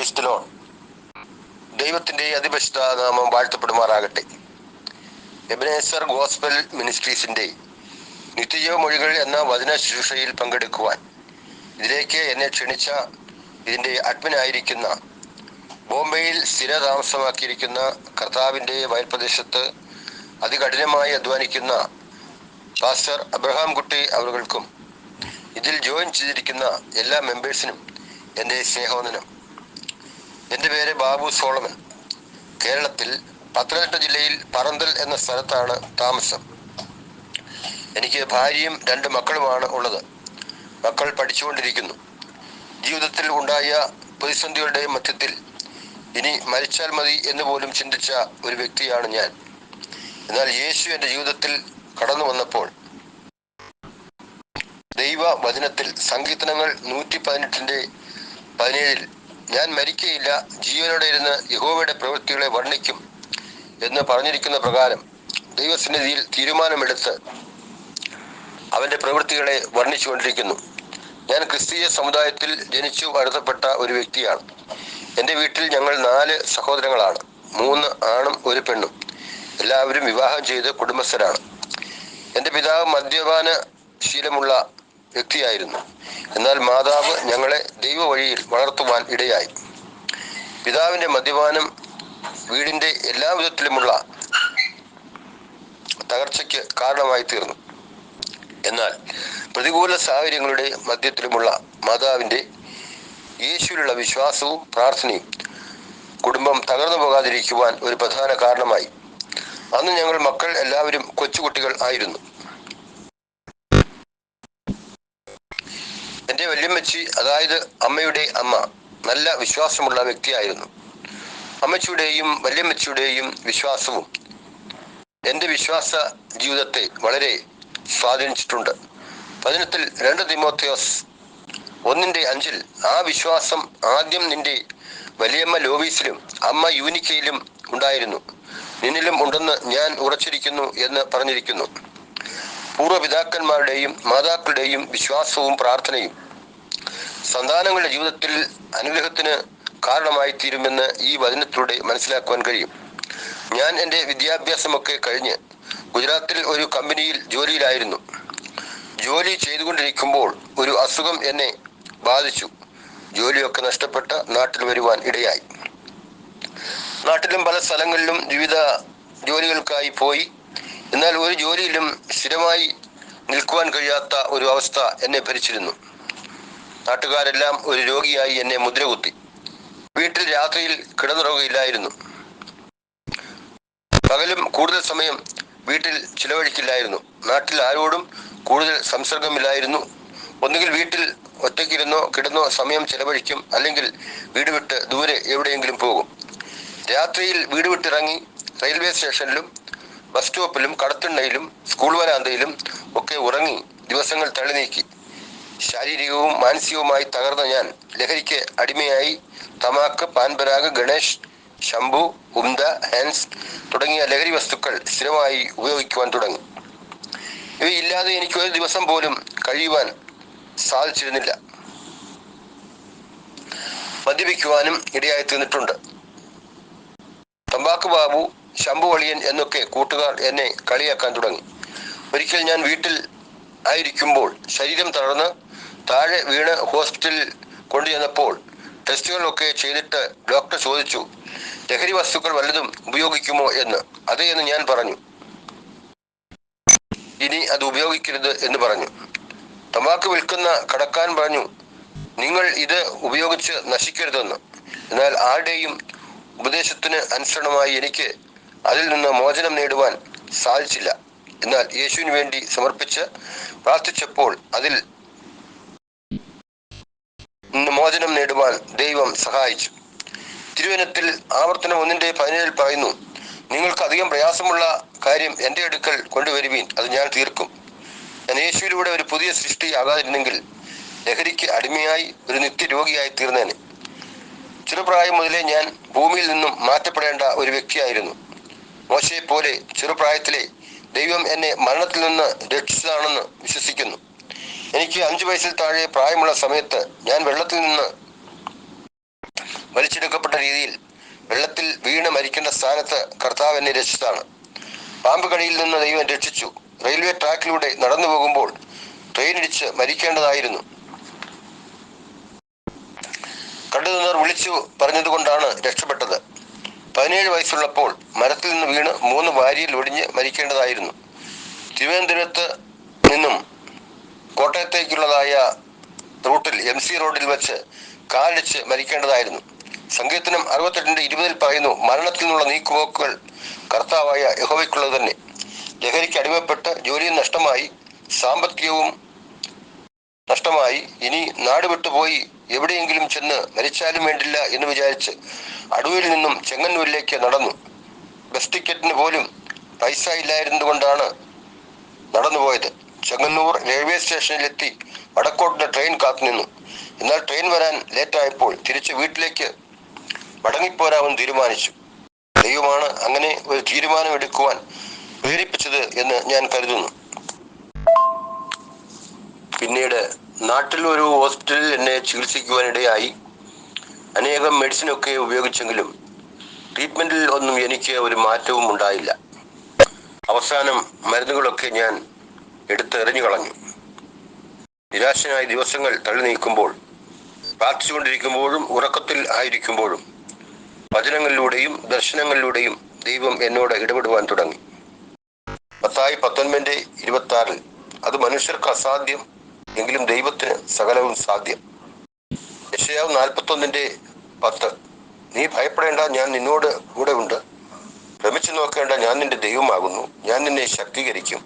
Praise the Lord. ദൈവത്തിന്റെ അതിപരിശുദ്ധ നാമം വാഴ്ത്തപ്പെടുമാറാകട്ടെ. എബനേസർ ഗോസ്പൽ മിനിസ്ട്രീസിന്റെ നിത്യജീവ മൊഴികൾ എന്ന വചന ശുശ്രൂഷയിൽ പങ്കെടുക്കുവാൻ ഇതിലേക്ക് എന്നെ ക്ഷണിച്ച ഇതിന്റെ അഡ്മിനായിരിക്കുന്ന, ബോംബെയിൽ സ്ഥിരതാമസമാക്കിയിരിക്കുന്ന, കർത്താവിന്റെ വയൽപ്രദേശത്ത് അതികഠിനമായി അധ്വാനിക്കുന്ന പാസ്റ്റർ അബ്രഹാം കുട്ടി അവർക്കും ഇതിൽ ജോയിൻ ചെയ്തിരിക്കുന്ന എല്ലാ മെമ്പേഴ്സിനും എൻ്റെ സ്നേഹവന്ദനം. എൻ്റെ പേര് ബാബു സോളമൻ. കേരളത്തിൽ പത്തനംതിട്ട ജില്ലയിൽ പറന്തൽ എന്ന സ്ഥലത്താണ് താമസം. എനിക്ക് ഭാര്യയും 2 മക്കളുമാണ് ഉള്ളത്. മക്കൾ പഠിച്ചുകൊണ്ടിരിക്കുന്നു. ജീവിതത്തിൽ ഉണ്ടായ പ്രതിസന്ധികളുടെ മധ്യത്തിൽ ഇനി മരിച്ചാൽ മതി എന്ന് പോലും ചിന്തിച്ച ഒരു വ്യക്തിയാണ് ഞാൻ. എന്നാൽ യേശു എൻ്റെ ജീവിതത്തിൽ കടന്നു വന്നപ്പോൾ ദൈവ വചനത്തിൽ സങ്കീർത്തനങ്ങൾ 118:17 ഞാൻ മരിക്കയില്ല, ജീവനോടെ ഇരുന്ന് യഹോവയുടെ പ്രവൃത്തികളെ വർണ്ണിക്കും എന്ന് പറഞ്ഞിരിക്കുന്ന പ്രകാരം ദൈവസന്നിധിയിൽ തീരുമാനമെടുത്ത് അവന്റെ പ്രവൃത്തികളെ വർണ്ണിച്ചുകൊണ്ടിരിക്കുന്നു. ഞാൻ ക്രിസ്തീയ സമുദായത്തിൽ ജനിച്ചു വളർത്തപ്പെട്ട ഒരു വ്യക്തിയാണ്. എൻ്റെ വീട്ടിൽ ഞങ്ങൾ 4 സഹോദരങ്ങളാണ്. 3 ആണും 1 പെണ്ണും. എല്ലാവരും വിവാഹം ചെയ്ത് കുടുംബസ്ഥരാണ്. എൻ്റെ പിതാവ് മദ്യപാന ശീലമുള്ള വ്യക്തിയായിരുന്നു. എന്നാൽ മാതാവ് ഞങ്ങളെ ദൈവ വഴിയിൽ വളർത്തുവാൻ ഇടയായി. പിതാവിൻ്റെ മദ്യപാനം വീടിൻ്റെ എല്ലാ വിധത്തിലുമുള്ള തകർച്ചയ്ക്ക് കാരണമായി തീർന്നു. എന്നാൽ പ്രതികൂല സാഹചര്യങ്ങളുടെ മധ്യത്തിലുമുള്ള മാതാവിൻ്റെ യേശുവിലുള്ള വിശ്വാസവും പ്രാർത്ഥനയും കുടുംബം തകർന്നു പോകാതിരിക്കുവാൻ ഒരു പ്രധാന കാരണമായി. അന്ന് ഞങ്ങൾ മക്കൾ എല്ലാവരും കൊച്ചുകുട്ടികൾ ആയിരുന്നു. എൻ്റെ വല്യമ്മച്ചി, അതായത് അമ്മയുടെ അമ്മ, നല്ല വിശ്വാസമുള്ള വ്യക്തിയായിരുന്നു. അമ്മച്ചിയുടെയും വല്യമ്മച്ചിയുടെയും വിശ്വാസവും എൻ്റെ വിശ്വാസ ജീവിതത്തെ വളരെ സ്വാധീനിച്ചിട്ടുണ്ട്. വചനത്തിൽ 2 തിമോഥെയോസ് 1:5 ആ വിശ്വാസം ആദ്യം നിന്റെ വലിയമ്മ ലോവീസിലും അമ്മ യൂനിക്കയിലും ഉണ്ടായിരുന്നു, നിന്നിലും ഉണ്ടെന്ന് ഞാൻ ഉറച്ചിരിക്കുന്നു എന്ന് പറഞ്ഞിരിക്കുന്നു. പൂർവ്വപിതാക്കന്മാരുടെയും മാതാക്കളുടെയും വിശ്വാസവും പ്രാർത്ഥനയും സന്താനങ്ങളുടെ ജീവിതത്തിൽ അനുഗ്രഹത്തിന് കാരണമായി തീരുമെന്ന് ഈ വചനത്തിലൂടെ മനസ്സിലാക്കുവാൻ കഴിയും. ഞാൻ എൻ്റെ വിദ്യാഭ്യാസമൊക്കെ കഴിഞ്ഞ് ഗുജറാത്തിൽ ഒരു കമ്പനിയിൽ ജോലിയിലായിരുന്നു. ജോലി ചെയ്തുകൊണ്ടിരിക്കുമ്പോൾ ഒരു അസുഖം എന്നെ ബാധിച്ചു. ജോലിയൊക്കെ നഷ്ടപ്പെട്ട് നാട്ടിൽ വരുവാൻ ഇടയായി. നാട്ടിലും പല സ്ഥലങ്ങളിലും വിവിധ ജോലികൾക്കായി പോയി. എന്നാൽ ഒരു ജോലിയിലും സ്ഥിരമായി നിൽക്കുവാൻ കഴിയാത്ത ഒരു അവസ്ഥ എന്നെ ഭരിച്ചിരുന്നു. നാട്ടുകാരെല്ലാം ഒരു രോഗിയായി എന്നെ മുദ്രകുത്തി. വീട്ടിൽ രാത്രിയിൽ കിടന്നുറങ്ങുകയില്ലായിരുന്നു. പകലും കൂടുതൽ സമയം വീട്ടിൽ ചിലവഴിക്കില്ലായിരുന്നു. നാട്ടിൽ ആരോടും കൂടുതൽ സംസർഗമില്ലായിരുന്നു. ഒന്നുകിൽ വീട്ടിൽ ഒറ്റയ്ക്കിരുന്നോ കിടന്നോ സമയം ചിലവഴിക്കും, അല്ലെങ്കിൽ വീട് വിട്ട് ദൂരെ എവിടെയെങ്കിലും പോകും. രാത്രിയിൽ വീട് വിട്ടിറങ്ങി റെയിൽവേ സ്റ്റേഷനിലും ബസ് സ്റ്റോപ്പിലും കടത്തിണ്ണയിലും സ്കൂൾ വരാന്തയിലും ഒക്കെ ഉറങ്ങി ദിവസങ്ങൾ തള്ളി നീക്കി. ശാരീരികവും മാനസികവുമായി തകർന്ന ഞാൻ ലഹരിക്ക് അടിമയായി. തമാക്ക്, പാൻപരാഗ്, ഗണേഷ്, ശംഭു, ഉംദ, ഹാൻസ് തുടങ്ങിയ ലഹരി വസ്തുക്കൾ സ്ഥിരമായി ഉപയോഗിക്കുവാൻ തുടങ്ങി. ഇവയില്ലാതെ എനിക്ക് ഒരു ദിവസം പോലും കഴിയുവാൻ സാധിച്ചിരുന്നില്ല. മദ്യപിക്കുവാനും ഇടയായി തീർന്നിട്ടുണ്ട്. തമ്പാക്ക് ബാബു, ശംഭു വളിയൻ എന്നൊക്കെ കൂട്ടുകാർ എന്നെ കളിയാക്കാൻ തുടങ്ങി. ഒരിക്കൽ ഞാൻ വീട്ടിൽ ആയിരിക്കുമ്പോൾ ശരീരം തളർന്ന് താഴെ വീണ് ഹോസ്പിറ്റലിൽ കൊണ്ടുചെന്നപ്പോൾ ടെസ്റ്റുകളൊക്കെ ചെയ്തിട്ട് ഡോക്ടർ ചോദിച്ചു, ലഹരി വസ്തുക്കൾ വല്ലതും ഉപയോഗിക്കുമോ എന്ന്. അതേ എന്ന് ഞാൻ പറഞ്ഞു. ഇനി അത് ഉപയോഗിക്കരുത് എന്ന് പറഞ്ഞു. തമ്പാക്ക് വിൽക്കുന്ന കടക്കാരൻ പറഞ്ഞു, നിങ്ങൾ ഇത് ഉപയോഗിച്ച് നശിക്കരുതെന്ന്. എന്നാൽ ആരുടെയും ഉപദേശത്തിന് അനുസരണമായി എനിക്ക് അതിൽ നിന്ന് മോചനം നേടുവാൻ സാധിച്ചില്ല. എന്നാൽ യേശുവിന് വേണ്ടി സമർപ്പിച്ച് പ്രാർത്ഥിച്ചപ്പോൾ അതിൽ നിന്ന് മോചനം നേടുവാൻ ദൈവം സഹായിച്ചു. തിരുവചനത്തിൽ ആവർത്തനം 1:17 പറയുന്നു, നിങ്ങൾക്ക് അധികം പ്രയാസമുള്ള കാര്യം എൻ്റെ അടുക്കൽ കൊണ്ടുവരുവീൻ, അത് ഞാൻ തീർക്കും. ഞാൻ യേശുവിലൂടെ ഒരു പുതിയ സൃഷ്ടി ആകാതിരുന്നെങ്കിൽ ലഹരിക്ക് അടിമയായി ഒരു നിത്യരോഗിയായി തീർന്നേനെ. ചെറുപ്രായം മുതലേ ഞാൻ ഭൂമിയിൽ നിന്നും മാറ്റപ്പെടേണ്ട ഒരു വ്യക്തിയായിരുന്നു. മോശയെ പോലെ ചെറുപ്രായത്തിലെ ദൈവം എന്നെ മരണത്തിൽ നിന്ന് രക്ഷിച്ചതാണെന്ന് വിശ്വസിക്കുന്നു. എനിക്ക് 5 വയസ്സിൽ താഴെ പ്രായമുള്ള സമയത്ത് ഞാൻ വെള്ളത്തിൽ നിന്ന് വലിച്ചെടുക്കപ്പെട്ട രീതിയിൽ വെള്ളത്തിൽ വീണ് മരിക്കേണ്ട സ്ഥാനത്ത് കർത്താവ് എന്നെ രക്ഷിച്ചതാണ്. പാമ്പ് കടിയിൽ നിന്ന് ദൈവം രക്ഷിച്ചു. റെയിൽവേ ട്രാക്കിലൂടെ നടന്നു പോകുമ്പോൾ ട്രെയിൻ ഇടിച്ച് മരിക്കേണ്ടതായിരുന്നു. കണ്ടുനിന്നവർ വിളിച്ചു പറഞ്ഞതുകൊണ്ടാണ് രക്ഷപ്പെട്ടത്. 17 വയസ്സുള്ളപ്പോൾ മരത്തിൽ നിന്ന് വീണ് 3 വാരിയിൽ ഒടിഞ്ഞ് മരിക്കേണ്ടതായിരുന്നു. തിരുവനന്തപുരത്ത് നിന്നും കോട്ടയത്തേക്കുള്ളതായ റൂട്ടിൽ MC റോഡിൽ വെച്ച് കാലിടിച്ച് മരിക്കേണ്ടതായിരുന്നു. സങ്കീർത്തനം 68:20 പറയുന്നു, മരണത്തിൽ നിന്നുള്ള നീക്കുപോക്കുകൾ കർത്താവായ യഹോവയ്ക്കുള്ളത് തന്നെ. ലഹരിക്ക് അടിമപ്പെട്ട് ജോലിയും നഷ്ടമായി, സാമ്പത്തികവും നഷ്ടമായി, ഇനി നാട് വിട്ടുപോയി എവിടെയെങ്കിലും ചെന്ന് മരിച്ചാലും വേണ്ടില്ല എന്ന് വിചാരിച്ച് അടൂരിൽ നിന്നും ചെങ്ങന്നൂരിലേക്ക് നടന്നു. ബസ് ടിക്കറ്റിന് പോലും പൈസ ഇല്ലായിരുന്നതുകൊണ്ടാണ് നടന്നുപോയത്. ചെങ്ങന്നൂർ റെയിൽവേ സ്റ്റേഷനിലെത്തി വടക്കോട്ട് ട്രെയിൻ കാത്തുനിന്നു. എന്നാൽ ട്രെയിൻ വരാൻ ലേറ്റായപ്പോൾ തിരിച്ച് വീട്ടിലേക്ക് മടങ്ങിപ്പോരാമെന്ന് തീരുമാനിച്ചു. ദൈവമാണ് അങ്ങനെ ഒരു തീരുമാനം എടുക്കുവാൻ പ്രേരിപ്പിച്ചത് എന്ന് ഞാൻ കരുതുന്നു. പിന്നീട് നാട്ടിൽ ഒരു ഹോസ്പിറ്റലിൽ എന്നെ ചികിത്സിക്കുവാനിടയായി. അനേകം മെഡിസിനൊക്കെ ഉപയോഗിച്ചെങ്കിലും ട്രീറ്റ്മെന്റിൽ ഒന്നും എനിക്ക് ഒരു മാറ്റവും ഉണ്ടായില്ല. അവസാനം മരുന്നുകളൊക്കെ ഞാൻ എടുത്തെറിഞ്ഞു കളഞ്ഞു. നിരാശനായി ദിവസങ്ങൾ തള്ളി നീക്കുമ്പോൾ, പ്രാർത്ഥിച്ചുകൊണ്ടിരിക്കുമ്പോഴും ഉറക്കത്തിൽ ആയിരിക്കുമ്പോഴും വചനങ്ങളിലൂടെയും ദർശനങ്ങളിലൂടെയും ദൈവം എന്നോട് ഇടപെടുവാൻ തുടങ്ങി. മത്തായി 19:26 അത് മനുഷ്യർക്ക് അസാധ്യം, എങ്കിലും ദൈവത്തിന് സകലവും സാധ്യം. യെശയ്യാവ് 41:10 നീ ഭയപ്പെടേണ്ട, ഞാൻ നിന്നോട് കൂടെ ഉണ്ട്. ഭ്രമിച്ചു നോക്കേണ്ട, ഞാൻ നിന്റെ ദൈവമാകുന്നു. ഞാൻ നിന്നെ ശക്തീകരിക്കും,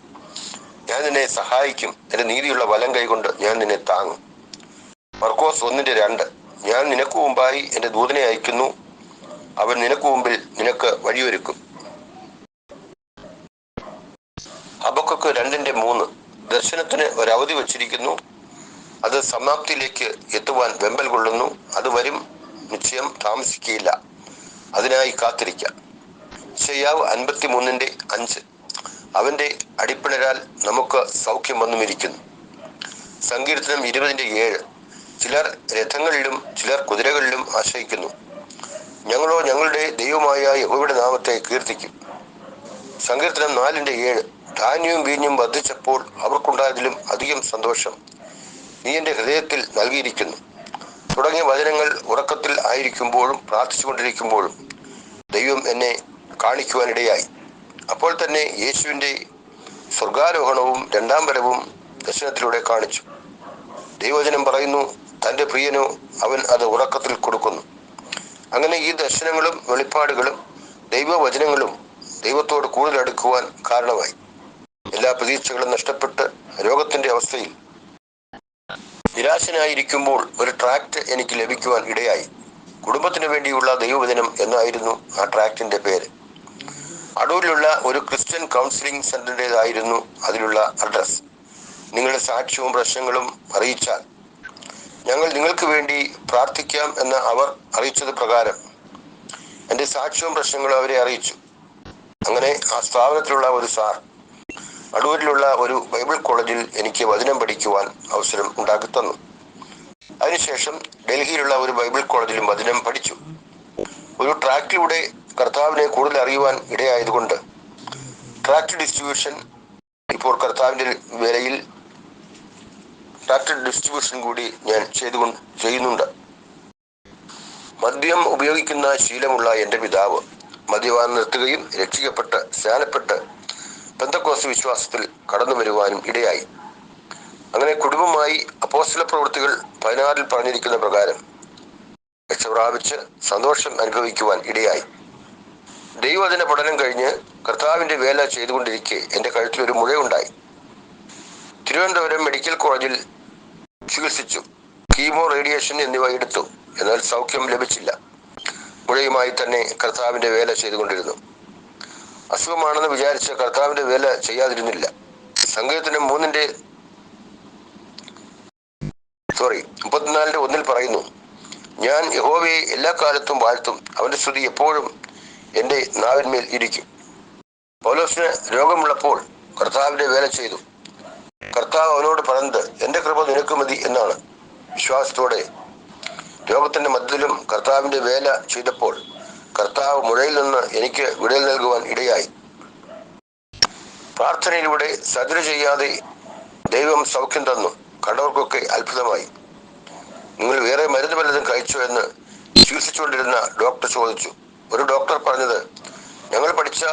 ഞാൻ നിന്നെ സഹായിക്കും. എന്റെ നീതിയുള്ള വലം കൈകൊണ്ട് ഞാൻ നിന്നെ താങ്ങും. മർക്കോസ് 1:2 ഞാൻ നിനക്ക് മുമ്പായി എന്റെ ദൂതനെ അയക്കുന്നു, അവൻ നിനക്ക് മുമ്പിൽ നിനക്ക് വഴിയൊരുക്കും. ഹബക്കൂക്ക് 2:3 ദർശനത്തിന് ഒരവധി വച്ചിരിക്കുന്നു, അത് സമാപ്തിയിലേക്ക് എത്തുവാൻ വെമ്പൽ കൊള്ളുന്നു. അത് വരും, നിശ്ചയം താമസിക്കുകയില്ല, അതിനായി കാത്തിരിക്കാം. യെശയ്യാവ് 53:5 അവന്റെ അടിപ്പിണരാൽ നമുക്ക് സൗഖ്യം വന്നുമിരിക്കുന്നു. സങ്കീർത്തനം 20:7 ചിലർ രഥങ്ങളിലും ചിലർ കുതിരകളിലും ആശ്രയിക്കുന്നു, ഞങ്ങളോ ഞങ്ങളുടെ ദൈവമായ യഹോവയുടെ നാമത്തെ കീർത്തിക്കും. സങ്കീർത്തനം 4:7 ധാന്യവും വീഞ്ഞും വർദ്ധിച്ചപ്പോൾ അവർക്കുണ്ടായതിലും അധികം സന്തോഷം നീ എൻ്റെ ഹൃദയത്തിൽ നൽകിയിരിക്കുന്നു. തുടങ്ങിയ വചനങ്ങൾ ഉറക്കത്തിൽ ആയിരിക്കുമ്പോഴും പ്രാർത്ഥിച്ചുകൊണ്ടിരിക്കുമ്പോഴും ദൈവം എന്നെ കാണിക്കുവാനിടയായി. അപ്പോൾ തന്നെ യേശുവിൻ്റെ സ്വർഗാരോഹണവും 2ാം വരവും ദർശനത്തിലൂടെ കാണിച്ചു. ദൈവവചനം പറയുന്നു, തൻ്റെ പ്രിയനോ അവൻ അത് ഉറക്കത്തിൽ കൊടുക്കുന്നു. അങ്ങനെ ഈ ദർശനങ്ങളും വെളിപ്പാടുകളും ദൈവവചനങ്ങളും ദൈവത്തോട് കൂടുതൽ അടുക്കുവാൻ കാരണമായി. എല്ലാ പ്രതീക്ഷകളും നഷ്ടപ്പെട്ട് രോഗത്തിന്റെ അവസ്ഥയിൽ നിരാശനായിരിക്കുമ്പോൾ ഒരു ട്രാക്റ്റ് എനിക്ക് ലഭിക്കുവാൻ ഇടയായി. കുടുംബത്തിന് വേണ്ടിയുള്ള ദൈവവചനം എന്നായിരുന്നു ആ ട്രാക്റ്റിന്റെ പേര്. അടൂരിലുള്ള ഒരു ക്രിസ്ത്യൻ കൗൺസിലിംഗ് സെന്ററിൻ്റെതായിരുന്നു അതിലുള്ള അഡ്രസ്. നിങ്ങളുടെ സാക്ഷ്യവും പ്രശ്നങ്ങളും അറിയിച്ചാൽ ഞങ്ങൾ നിങ്ങൾക്ക് വേണ്ടി പ്രാർത്ഥിക്കാം എന്ന് അവർ അറിയിച്ചത് പ്രകാരം എൻ്റെ സാക്ഷ്യവും പ്രശ്നങ്ങളും അവരെ അറിയിച്ചു. അങ്ങനെ ആ സ്ഥാപനത്തിലുള്ള ഒരു സാർ അടൂരിലുള്ള ഒരു ബൈബിൾ കോളേജിൽ എനിക്ക് വചനം പഠിക്കുവാൻ അവസരം ഉണ്ടാക്കി തന്നു. അതിനുശേഷം ഡൽഹിയിലുള്ള ഒരു ബൈബിൾ കോളേജിലും വചനം പഠിച്ചു. ഒരു ട്രാക്റ്റിലൂടെ കർത്താവിനെ കൂടുതൽ അറിയുവാൻ ഇടയായതുകൊണ്ട് ട്രാക്റ്റ് ഡിസ്ട്രിബ്യൂഷൻ ഇപ്പോൾ കർത്താവിൻ്റെ വേലയിൽ ട്രാക്റ്റ് ഡിസ്ട്രിബ്യൂഷൻ കൂടി ഞാൻ ചെയ്യുന്നുണ്ട്. മദ്യം ഉപയോഗിക്കുന്ന ശീലമുള്ള എൻ്റെ പിതാവ് മദ്യപാനം നിർത്തുകയും രക്ഷിക്കപ്പെട്ട് സ്നാനപ്പെട്ട് പെന്തക്കോസ്ത് വിശ്വാസത്തിൽ കടന്നു വരുവാനും ഇടയായി. അങ്ങനെ കുടുംബമായി അപ്പോസ്തല പ്രവൃത്തികൾ 16 പറഞ്ഞിരിക്കുന്ന പ്രകാരം രക്ഷ പ്രാപിച്ച് സന്തോഷം അനുഭവിക്കുവാൻ ഇടയായി. ദൈവവചന പഠനം കഴിഞ്ഞ് കർത്താവിൻ്റെ വേല ചെയ്തുകൊണ്ടിരിക്കെ എൻ്റെ കഴുത്തിലൊരു മുഴയുണ്ടായി. തിരുവനന്തപുരം മെഡിക്കൽ കോളേജിൽ ചികിത്സിച്ചു. കീമോ, റേഡിയേഷൻ എന്നിവ എടുത്തു. എന്നാൽ സൗഖ്യം ലഭിച്ചില്ല. മുഴയുമായി തന്നെ കർത്താവിൻ്റെ വേല ചെയ്തുകൊണ്ടിരുന്നു. അസുഖമാണെന്ന് വിചാരിച്ച് കർത്താവിൻ്റെ വേല ചെയ്യാതിരുന്നില്ല. സങ്കീർത്തനം 34:1 പറയുന്നു, ഞാൻ യഹോവയെ എല്ലാ കാലത്തും വാഴ്ത്തും, അവന്റെ സ്തുതി എപ്പോഴും എൻ്റെ നാവിന്മേൽ ഇരിക്കും. പൗലോസിന് രോഗമുള്ളപ്പോൾ കർത്താവിൻ്റെ വേല ചെയ്തു. കർത്താവ് അവനോട് പറഞ്ഞത് എൻ്റെ കൃപ നിനക്ക് മതി എന്നാണ്. വിശ്വാസത്തോടെ രോഗത്തിന്റെ മധ്യത്തിലും കർത്താവിന്റെ വേല ചെയ്തപ്പോൾ കർത്താവ് മുഴയിൽ നിന്ന് എനിക്ക് വിടുതൽ നൽകുവാൻ ഇടയായി. പ്രാർത്ഥനയിലൂടെ സർജറി ചെയ്യാതെ ദൈവം സൗഖ്യം തന്നു. കണ്ടവർക്കൊക്കെ അത്ഭുതമായി. നിങ്ങൾ വേറെ മരുന്ന് വല്ലതും കഴിച്ചോ എന്ന് ചികിത്സിച്ചുകൊണ്ടിരുന്ന ഡോക്ടർ ചോദിച്ചു. ഒരു ഡോക്ടർ പറഞ്ഞത്, ഞങ്ങൾ പഠിച്ച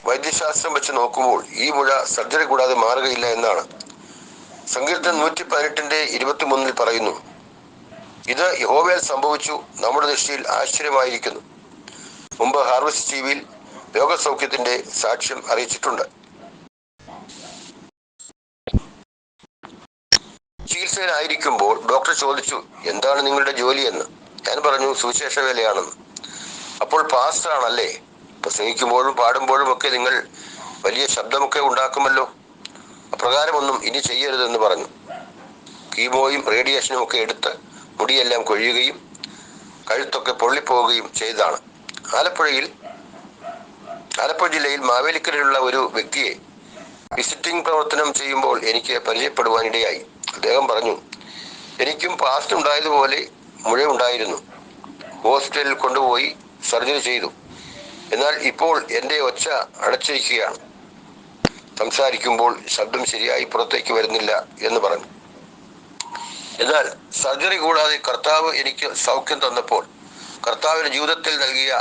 വൈദ്യശാസ്ത്രം വെച്ച് നോക്കുമ്പോൾ ഈ മുഴ സർജറി കൂടാതെ മാറുകയില്ല എന്നാണ്. സങ്കീർത്തനം 118:23 പറയുന്നു, ഇത് യഹോവയാൽ സംഭവിച്ചു, നമ്മുടെ ദൃഷ്ടിയിൽ ആശ്ചര്യമായിരിക്കുന്നു. മുമ്പ് ഹാർവസ്റ്റ് ടിവിയിൽ രോഗസൗഖ്യത്തിന്റെ സാക്ഷ്യം അറിയിച്ചിട്ടുണ്ട്. ചികിത്സയിലായിരിക്കുമ്പോൾ ഡോക്ടർ ചോദിച്ചു, എന്താണ് നിങ്ങളുടെ ജോലി എന്ന്. ഞാൻ പറഞ്ഞു, സുവിശേഷ വേലയാണെന്ന്. അപ്പോൾ പാസ്റ്റർ ആണല്ലേ, പ്രസംഗിക്കുമ്പോഴും പാടുമ്പോഴും ഒക്കെ നിങ്ങൾ വലിയ ശബ്ദമൊക്കെ ഉണ്ടാക്കുമല്ലോ, അപ്രകാരമൊന്നും ഇനി ചെയ്യരുതെന്ന് പറഞ്ഞു. കീമോയും റേഡിയേഷനും ഒക്കെ എടുത്ത് മുടിയെല്ലാം കൊഴിയുകയും കഴുത്തൊക്കെ പൊള്ളിപ്പോവുകയും ചെയ്തതാണ്. ആലപ്പുഴ ജില്ലയിൽ മാവേലിക്കരയിലുള്ള ഒരു വ്യക്തിയെ വിസിറ്റിംഗ് പ്രവർത്തനം ചെയ്യുമ്പോൾ എനിക്ക് പരിചയപ്പെടുവാനിടയായി. അദ്ദേഹം പറഞ്ഞു, എനിക്കും പാസ്റ്റ് ഉണ്ടായതുപോലെ മുഴയുണ്ടായിരുന്നു. ഹോസ്പിറ്റലിൽ കൊണ്ടുപോയി സർജറി ചെയ്തു. എന്നാൽ ഇപ്പോൾ എൻ്റെ ഒച്ച അടച്ചിരിക്കുകയാണ്. സംസാരിക്കുമ്പോൾ ശബ്ദം ശരിയായി പുറത്തേക്ക് വരുന്നില്ല എന്ന് പറഞ്ഞു. എന്നാൽ സർജറി കൂടാതെ കർത്താവ് എനിക്ക് സൗഖ്യം തന്നപ്പോൾ കർത്താവിന്റെ ജീവിതത്തിൽ നൽകിയ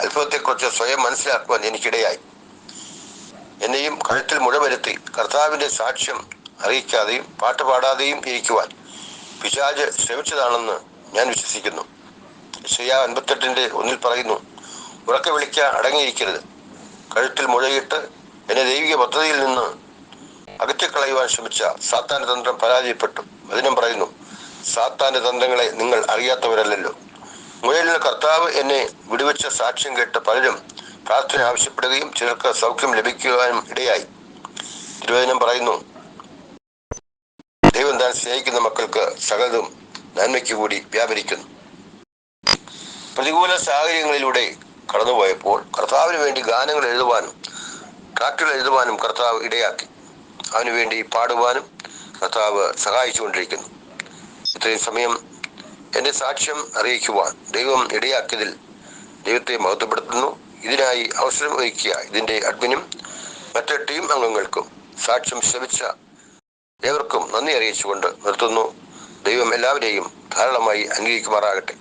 അത്ഭുതത്തെക്കുറിച്ച് സ്വയം മനസ്സിലാക്കുവാൻ എനിക്കിടയായി. എന്നെയും കഴുത്തിൽ മുഴ വരുത്തി കർത്താവിന്റെ സാക്ഷ്യം അറിയിക്കാതെയും പാട്ട് പാടാതെയും ഇരിക്കുവാൻ പിശാച് ശ്രമിച്ചതാണെന്ന് ഞാൻ വിശ്വസിക്കുന്നു. യെശയ്യാ 58:1 പറയുന്നു, ഉറക്കെ വിളിക്ക, അടങ്ങിയിരിക്കരുത്. കഴുത്തിൽ മുഴയിട്ട് എന്നെ ദൈവിക പദ്ധതിയിൽ നിന്ന് അകറ്റിക്കളയുവാൻ ശ്രമിച്ച സാത്താന്റെ തന്ത്രം പരാജയപ്പെട്ടു. വചനം പറയുന്നു, സാത്താന്റെ തന്ത്രങ്ങളെ നിങ്ങൾ അറിയാത്തവരല്ലല്ലോ. മുഴയിൽ നിന്ന് കർത്താവ് എന്നെ വിടുവിച്ച സാക്ഷ്യം കേട്ട് പലരും പ്രാർത്ഥന ആവശ്യപ്പെടുകയും ചിലർക്ക് സൗഖ്യം ലഭിക്കുവാനും ഇടയായി. തിരുവചനം പറയുന്നു, ദൈവം താൻ സ്നേഹിക്കുന്ന മക്കൾക്ക് സകലതും നന്മയ്ക്ക് കൂടി വ്യാപരിക്കുന്നു. പ്രതികൂല സാഹചര്യങ്ങളിലൂടെ കടന്നുപോയപ്പോൾ കർത്താവിന് വേണ്ടി ഗാനങ്ങൾ എഴുതുവാനും ട്രാക്റ്റുകൾ എഴുതുവാനും കർത്താവ് ഇടയാക്കി. അവന് വേണ്ടി പാടുവാനും കർത്താവ് സഹായിച്ചുകൊണ്ടിരിക്കുന്നു. ഇത്രയും സമയം എൻ്റെ സാക്ഷ്യം അറിയിക്കുവാൻ ദൈവം ഇടയാക്കിയതിൽ ദൈവത്തെ മഹത്വപ്പെടുത്തുന്നു. ഇതിനായി അവസരം ഒരുക്കിയ ഇതിൻ്റെ അഡ്മിനും മറ്റ് ടീം അംഗങ്ങൾക്കും സാക്ഷ്യം ശ്രമിച്ച ഏവർക്കും നന്ദി അറിയിച്ചുകൊണ്ട് നിർത്തുന്നു. ദൈവം എല്ലാവരെയും ധാരാളമായി അനുഗ്രഹിക്കുമാറാകട്ടെ.